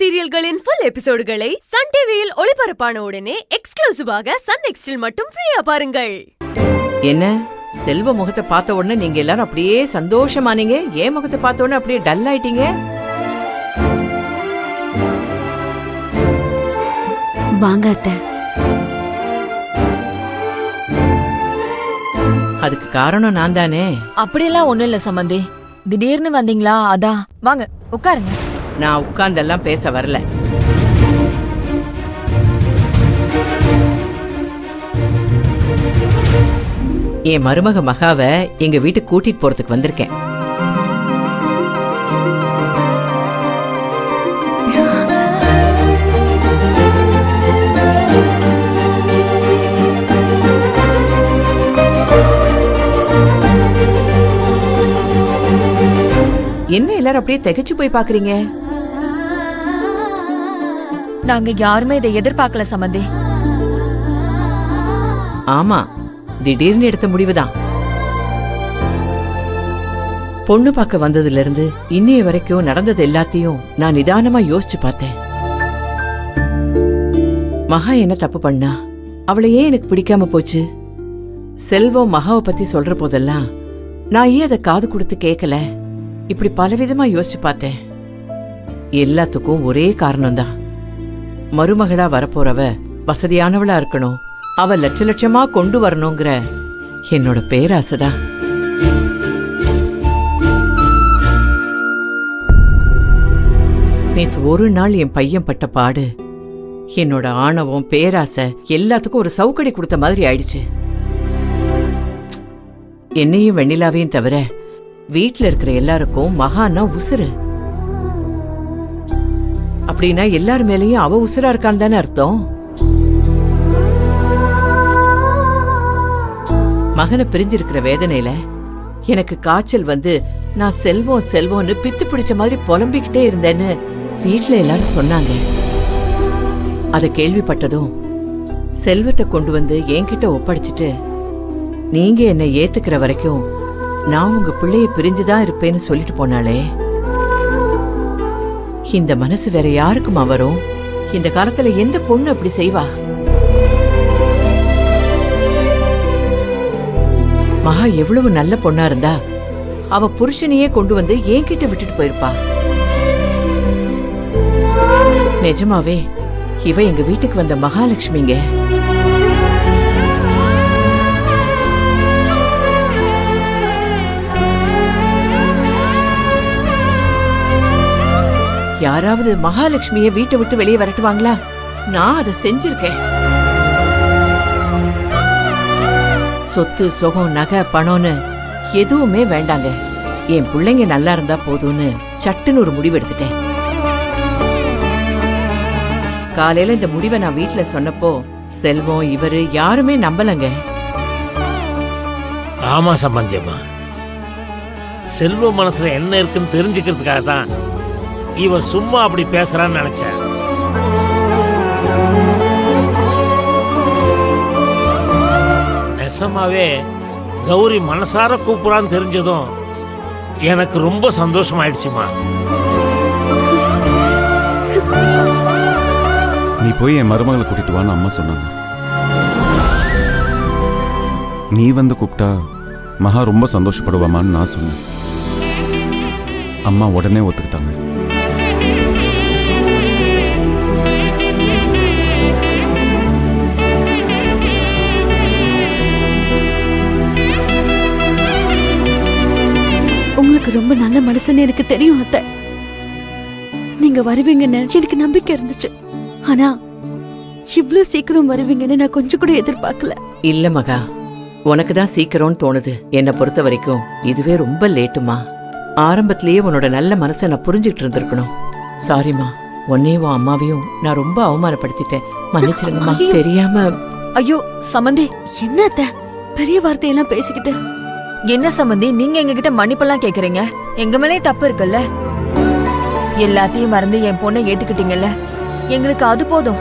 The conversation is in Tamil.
சீரியல்களின் ஃபுல் எபிசோடுகளை சன் டிவியில் ஒளிபரப்பான உடனே எக்ஸ்க்ளூசிவாக சன் நெக்ஸ்டில் மட்டும் ஃப்ரீயா பாருங்கள். என்ன செல்வ முகத்தை பார்த்த உடனே நீங்க எல்லாரும் அப்படியே சந்தோஷமானீங்க, ஏன் முகத்தை பார்த்த உடனே அப்படியே டல் ஆயிட்டீங்க? வாங்க அத்தை. அதுக்கு காரணம் நான் தானே. அப்படியெல்லாம் ஒண்ணும் இல்ல சம்பந்தி, திடீர்னு வந்தீங்களா அதான். வாங்க உட்காருங்க. நான் உட்கார்ந்தெல்லாம் பேச வரல. என் மருமக மகாவை எங்க வீட்டுக்கு கூட்டிட்டு போறதுக்கு வந்திருக்கேன். என்ன எல்லாரும் அப்படியே திகைச்சு போய் பாக்குறீங்க? நாங்க யாருமே இதை எதிர்பார்க்கல சம்பந்தி. ஆமா, திடீர்னு எடுத்த முடிவுதான். பொண்ணு பார்க்க வந்ததுல இருந்து இன்னைய வரைக்கும் நடந்தது எல்லாத்தையும் நான் நிதானமா யோசிச்சு பார்த்தேன். மகா என்ன தப்பு பண்ணா? அவளை ஏன் எனக்கு பிடிக்காம போச்சு? செல்வம் மகாவை பத்தி சொல்ற போதெல்லாம் நான் ஏன் அதை காது கொடுத்து கேட்கல? இப்படி பலவிதமா யோசிச்சு பார்த்தேன். எல்லாத்துக்கும் ஒரே காரணம்தான். மருமகளா வரப்போறவ வசதியானவளா இருக்கணும், அவ லட்ச லட்சமா கொண்டு வரணுங்கிற என்னோட பேராசைதான். நேத்து ஒரு நாள் என் பையன் பட்ட பாடு, என்னோட ஆணவம் பேராசை எல்லாத்துக்கும் ஒரு சவுக்கடி கொடுத்த மாதிரி ஆயிடுச்சு. என்னையும் வெண்ணிலாவையும் தவிர வீட்டுல இருக்கிற எல்லாருக்கும் மகான்னா உசுரு. அப்படின்னா எல்லார் மேலயும் அவ உசுரா இருக்கான்னு தானே அர்த்தம். மகனை பிரிஞ்சிருக்கிற வேதனையில எனக்கு காய்ச்சல் வந்து நான் செல்வம் செல்வம்னு பித்து பிடிச்ச மாதிரி புலம்பிக்கிட்டே இருந்தேன்னு வீட்டுல எல்லாரும் சொன்னாங்க. அத கேள்விப்பட்டதும் செல்வத்தை கொண்டு வந்து என்கிட்ட ஒப்படைச்சிட்டு, நீங்க என்னை ஏத்துக்கிற வரைக்கும் நான் உங்க பிள்ளைய பிரிஞ்சுதான் இருப்பேன்னு சொல்லிட்டு போனாலே. இந்த மனசு வேற யாருக்குமா வரும்? இந்த காலத்துல எந்த பொண்ணு அப்படி செய்வா? மகா எவ்வளவு நல்ல பொண்ணா இருந்தா அவ புருஷனையே கொண்டு வந்து என்கிட்ட விட்டுட்டு போயிருப்பா. நிஜமாவே இவ எங்க வீட்டுக்கு வந்த மகாலட்சுமிங்க. யாராவது மகாலட்சுமிய வீட்டை விட்டு வெளியே வரட்டுவாங்களா? நான் அதை செஞ்சிருக்கேன். சொத்து சுகம் நகை பணம்னு எதுவுமே வேண்டாங்க, என் பிள்ளைங்க நல்லா இருந்தா போதும்னு சட்டுன்னு ஒரு முடிவு எடுத்துட்டேன். காலையில இந்த முடிவை நான் வீட்டுல சொன்னப்போ செல்வம் இவரு யாருமே நம்பலங்க. ஆமா சம்பந்தியம்மா, செல்வம் மனசுல என்ன இருக்குன்னு தெரிஞ்சுக்கிறதுக்காக தான் இவ சும்மா அப்படி பேசுறான்னு நினைச்சேன். நெசமாவே கௌரி மனசார கூப்பிடான்னு தெரிஞ்சதும் எனக்கு ரொம்ப சந்தோஷமாயிடுச்சுமா. நீ போய் என் மருமகளை கூட்டிட்டு வான்னு அம்மா சொன்னாங்க. நீ வந்து கூப்பிட்டா மகா ரொம்ப சந்தோஷப்படுவாமான்னு நான் சொன்னேன். அம்மா உடனே ஒத்துக்கிட்டாங்க. உங்களுக்கு ரொம்ப நல்ல மனசுன்னு எனக்கு தெரியும் அத்தை. நீங்க வருவீங்கன்னு எனக்கு நம்பிக்கை இருந்துச்சு. ஆனா இவ்ளோ சீக்கிரம் வருவீங்கன்னு நான் கொஞ்சம் கூட எதிர்பார்க்கல. இல்ல மகா, உனக்கு தான் சீக்கிரம்னு தோணுது. என்னை பொறுத்த வரைக்கும் இதுவே ரொம்ப லேட்டுமா. ஆரம்பத்திலேயே உன்னோட நல்ல மனசை நான் புரிஞ்சுட்டு இருந்திருக்கணும். சாரிமா, உன்னையும் உன் அம்மாவையும் நான் ரொம்ப அவமானப்படுத்திட்டேன். மன்னிச்சிருங்கம்மா, தெரியாம. ஐயோ சம்பந்தி, என்ன அத்தை பெரிய வார்த்தையெல்லாம் பேசிக்கிட்டு? என்ன சம்பந்தி, நீங்க எங்ககிட்ட மன்னிப்பெல்லாம் கேக்குறீங்க? எங்க மேலே தப்பு இருக்குல்ல. எல்லாத்தையும் மறந்து என் பொண்ணை ஏத்துக்கிட்டீங்கல்ல, எங்களுக்கு அது போதும்.